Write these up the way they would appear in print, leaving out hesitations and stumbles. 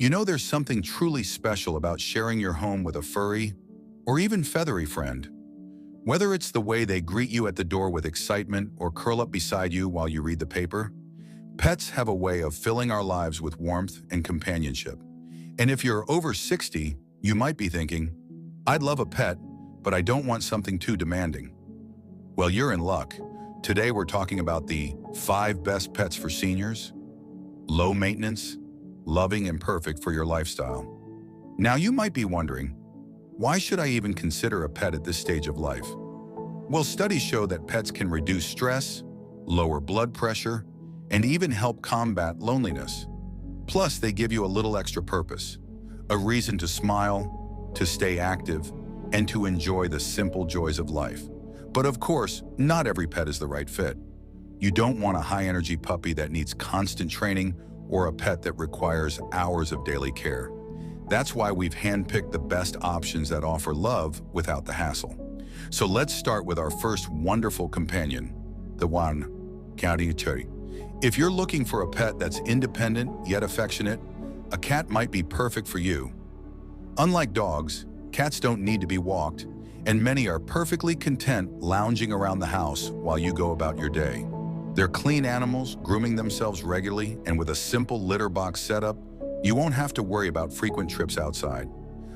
You know, there's something truly special about sharing your home with a furry or even feathery friend. Whether it's the way they greet you at the door with excitement or curl up beside you while you read the paper, pets have a way of filling our lives with warmth and companionship. And if you're over 60, you might be thinking, I'd love a pet, but I don't want something too demanding. Well, you're in luck. Today we're talking about the 5 best pets for seniors, low maintenance, loving and perfect for your lifestyle. Now you might be wondering, why should I even consider a pet at this stage of life? Well, studies show that pets can reduce stress, lower blood pressure, and even help combat loneliness. Plus, they give you a little extra purpose, a reason to smile, to stay active, and to enjoy the simple joys of life. But of course, not every pet is the right fit. You don't want a high-energy puppy that needs constant training or a pet that requires hours of daily care. That's why we've handpicked the best options that offer love without the hassle. So let's start with our first wonderful companion, the one, companionship. If you're looking for a pet that's independent yet affectionate, a cat might be perfect for you. Unlike dogs, cats don't need to be walked, and many are perfectly content lounging around the house while you go about your day. They're clean animals, grooming themselves regularly, and with a simple litter box setup, you won't have to worry about frequent trips outside.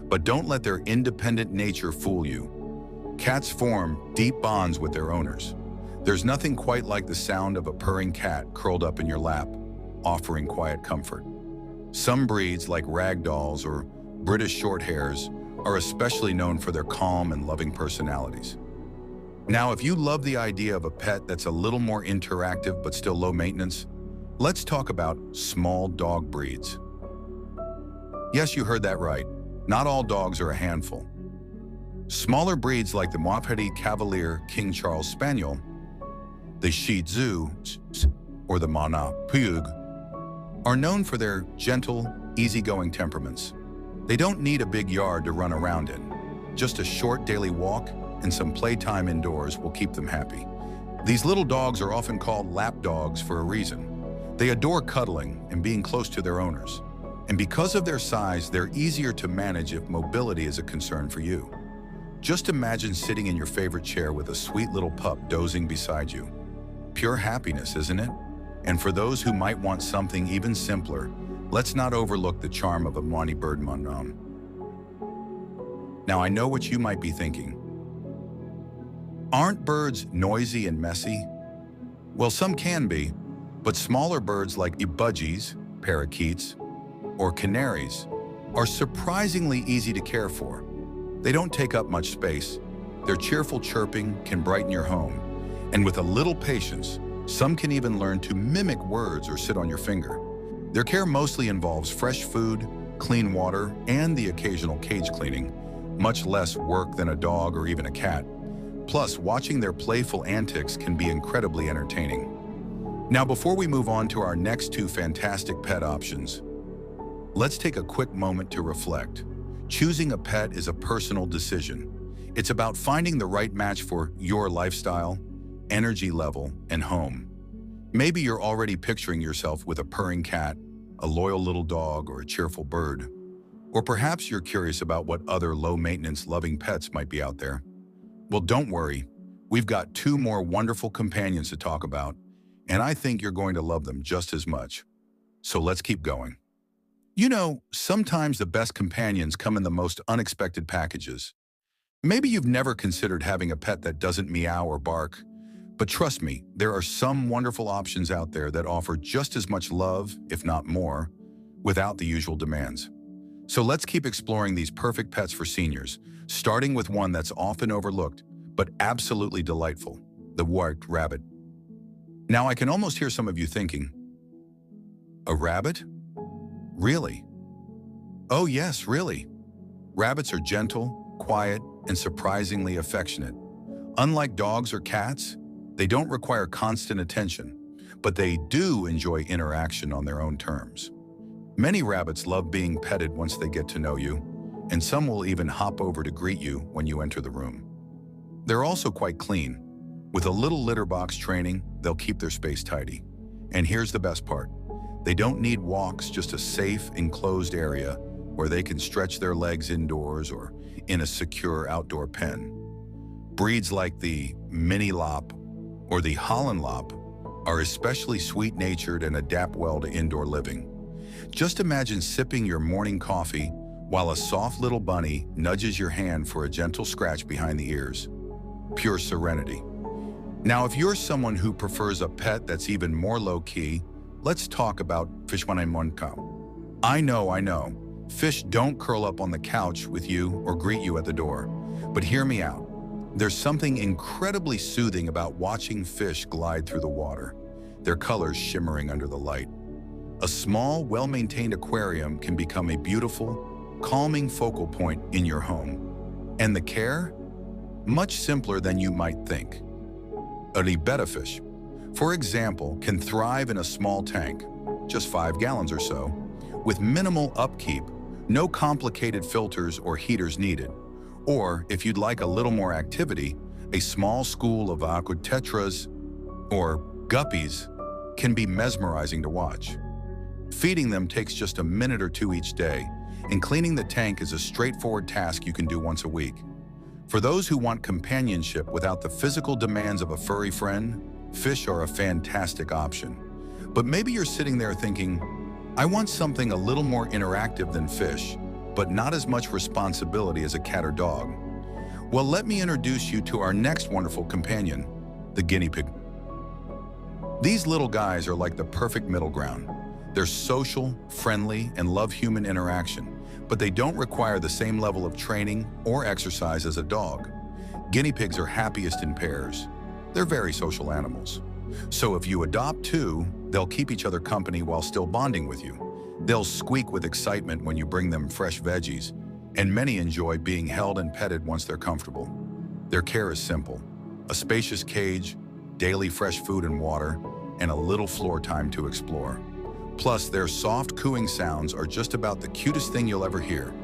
But don't let their independent nature fool you. Cats form deep bonds with their owners. There's nothing quite like the sound of a purring cat curled up in your lap, offering quiet comfort. Some breeds, like ragdolls or British Shorthairs, are especially known for their calm and loving personalities. Now, if you love the idea of a pet that's a little more interactive but still low maintenance, let's talk about small dog breeds. Yes, you heard that right. Not all dogs are a handful. Smaller breeds like the Montpellier Cavalier King Charles Spaniel, the Shih Tzu, or the Mana Pug, are known for their gentle, easygoing temperaments. They don't need a big yard to run around in. Just a short daily walk and some playtime indoors will keep them happy. These little dogs are often called lap dogs for a reason. They adore cuddling and being close to their owners. And because of their size, they're easier to manage if mobility is a concern for you. Just imagine sitting in your favorite chair with a sweet little pup dozing beside you. Pure happiness, isn't it? And for those who might want something even simpler, let's not overlook the charm of a Monty Bird Monron. Now, I know what you might be thinking. Aren't birds noisy and messy? Well, some can be, but smaller birds like budgies, parakeets, or canaries are surprisingly easy to care for. They don't take up much space. Their cheerful chirping can brighten your home. And with a little patience, some can even learn to mimic words or sit on your finger. Their care mostly involves fresh food, clean water, and the occasional cage cleaning, much less work than a dog or even a cat. Plus, watching their playful antics can be incredibly entertaining. Now, before we move on to our next 2 fantastic pet options, let's take a quick moment to reflect. Choosing a pet is a personal decision. It's about finding the right match for your lifestyle, energy level, and home. Maybe you're already picturing yourself with a purring cat, a loyal little dog, or a cheerful bird. Or perhaps you're curious about what other low-maintenance loving pets might be out there. Well, don't worry. We've got 2 more wonderful companions to talk about, and I think you're going to love them just as much. So let's keep going. You know, sometimes the best companions come in the most unexpected packages. Maybe you've never considered having a pet that doesn't meow or bark, but trust me, there are some wonderful options out there that offer just as much love, if not more, without the usual demands. So let's keep exploring these perfect pets for seniors, starting with one that's often overlooked, but absolutely delightful, the white rabbit. Now, I can almost hear some of you thinking, a rabbit? Really? Oh yes, really. Rabbits are gentle, quiet, and surprisingly affectionate. Unlike dogs or cats, they don't require constant attention, but they do enjoy interaction on their own terms. Many rabbits love being petted once they get to know you, and some will even hop over to greet you when you enter the room. They're also quite clean, with a little litter box training they'll keep their space tidy. And here's the best part. They don't need walks, just a safe, enclosed area where they can stretch their legs indoors or in a secure outdoor pen. Breeds like the Mini Lop or the Holland Lop are especially sweet-natured and adapt well to indoor living. Just imagine sipping your morning coffee while a soft little bunny nudges your hand for a gentle scratch behind the ears. Pure serenity. Now, if you're someone who prefers a pet that's even more low-key, let's talk about fish. I know. Fish don't curl up on the couch with you or greet you at the door. But hear me out. There's something incredibly soothing about watching fish glide through the water, their colors shimmering under the light. A small, well-maintained aquarium can become a beautiful, calming focal point in your home. And the care? Much simpler than you might think. A betta fish, for example, can thrive in a small tank, just 5 gallons or so, with minimal upkeep, no complicated filters or heaters needed. Or, if you'd like a little more activity, a small school of aquatetras or guppies can be mesmerizing to watch. Feeding them takes just a minute or two each day, and cleaning the tank is a straightforward task you can do once a week. For those who want companionship without the physical demands of a furry friend, fish are a fantastic option. But maybe you're sitting there thinking, I want something a little more interactive than fish, but not as much responsibility as a cat or dog. Well, let me introduce you to our next wonderful companion, the guinea pig. These little guys are like the perfect middle ground. They're social, friendly, and love human interaction, but they don't require the same level of training or exercise as a dog. Guinea pigs are happiest in pairs. They're very social animals. So if you adopt two, they'll keep each other company while still bonding with you. They'll squeak with excitement when you bring them fresh veggies, and many enjoy being held and petted once they're comfortable. Their care is simple: a spacious cage, daily fresh food and water, and a little floor time to explore. Plus, their soft cooing sounds are just about the cutest thing you'll ever hear.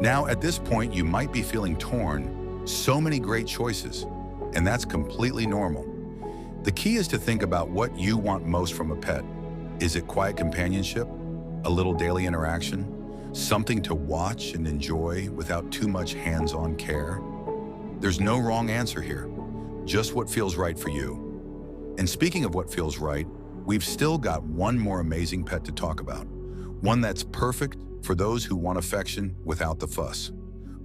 Now, at this point, you might be feeling torn. So many great choices, and that's completely normal. The key is to think about what you want most from a pet. Is it quiet companionship? A little daily interaction? Something to watch and enjoy without too much hands-on care? There's no wrong answer here, just what feels right for you. And speaking of what feels right, we've still got one more amazing pet to talk about. One that's perfect for those who want affection without the fuss.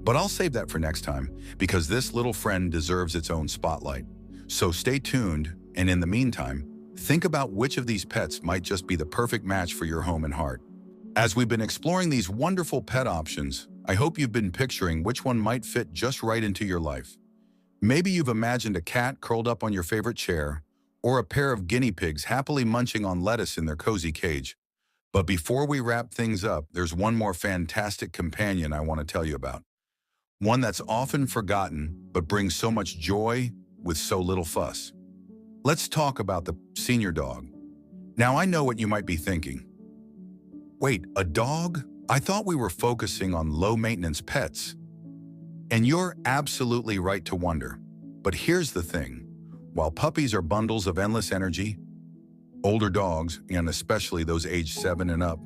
But I'll save that for next time, because this little friend deserves its own spotlight. So stay tuned, and in the meantime, think about which of these pets might just be the perfect match for your home and heart. As we've been exploring these wonderful pet options, I hope you've been picturing which one might fit just right into your life. Maybe you've imagined a cat curled up on your favorite chair, or a pair of guinea pigs happily munching on lettuce in their cozy cage. But before we wrap things up, there's one more fantastic companion I want to tell you about. One that's often forgotten, but brings so much joy with so little fuss. Let's talk about the senior dog. Now, I know what you might be thinking. Wait, a dog? I thought we were focusing on low-maintenance pets. And you're absolutely right to wonder. But here's the thing. While puppies are bundles of endless energy, older dogs, and especially those aged 7 and up,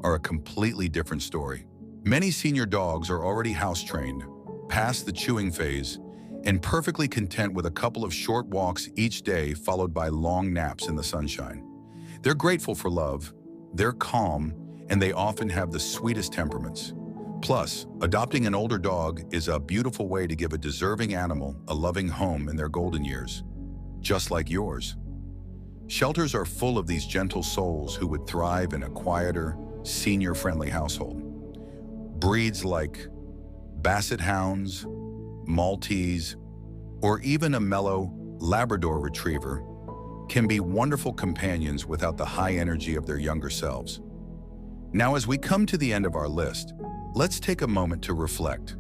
are a completely different story. Many senior dogs are already house-trained, past the chewing phase, and perfectly content with a couple of short walks each day followed by long naps in the sunshine. They're grateful for love, they're calm, and they often have the sweetest temperaments. Plus, adopting an older dog is a beautiful way to give a deserving animal a loving home in their golden years, just like yours. Shelters are full of these gentle souls who would thrive in a quieter, senior-friendly household. Breeds like Basset Hounds, Maltese, or even a mellow Labrador Retriever can be wonderful companions without the high energy of their younger selves. Now, as we come to the end of our list, let's take a moment to reflect.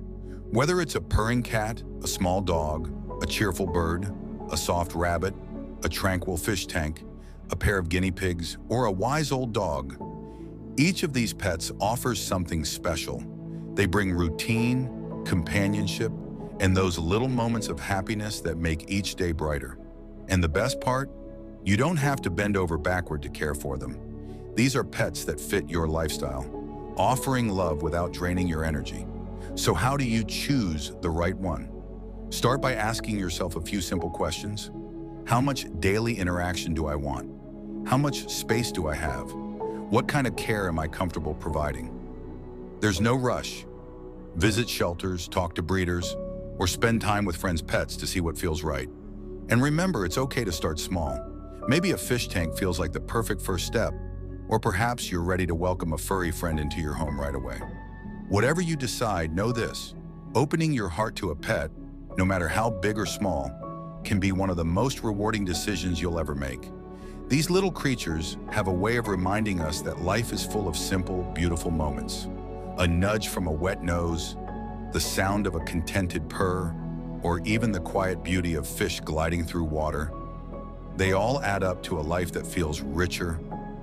Whether it's a purring cat, a small dog, a cheerful bird, a soft rabbit, a tranquil fish tank, a pair of guinea pigs, or a wise old dog, each of these pets offers something special. They bring routine, companionship, and those little moments of happiness that make each day brighter. And the best part? You don't have to bend over backward to care for them. These are pets that fit your lifestyle, offering love without draining your energy. So how do you choose the right one? Start by asking yourself a few simple questions. How much daily interaction do I want? How much space do I have? What kind of care am I comfortable providing? There's no rush. Visit shelters, talk to breeders, or spend time with friends' pets to see what feels right. And remember, it's okay to start small. Maybe a fish tank feels like the perfect first step, or perhaps you're ready to welcome a furry friend into your home right away. Whatever you decide, know this: opening your heart to a pet, no matter how big or small, can be one of the most rewarding decisions you'll ever make. These little creatures have a way of reminding us that life is full of simple, beautiful moments. A nudge from a wet nose, the sound of a contented purr, or even the quiet beauty of fish gliding through water. They all add up to a life that feels richer,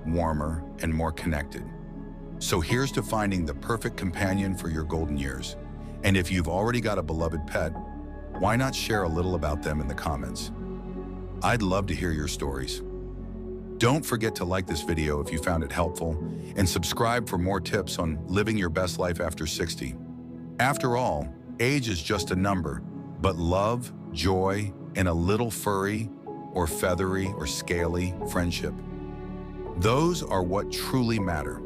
warmer, and more connected. So here's to finding the perfect companion for your golden years. And if you've already got a beloved pet, why not share a little about them in the comments? I'd love to hear your stories. Don't forget to like this video if you found it helpful, and subscribe for more tips on living your best life after 60. After all, age is just a number, but love, joy, and a little furry or feathery or scaly friendship, those are what truly matter.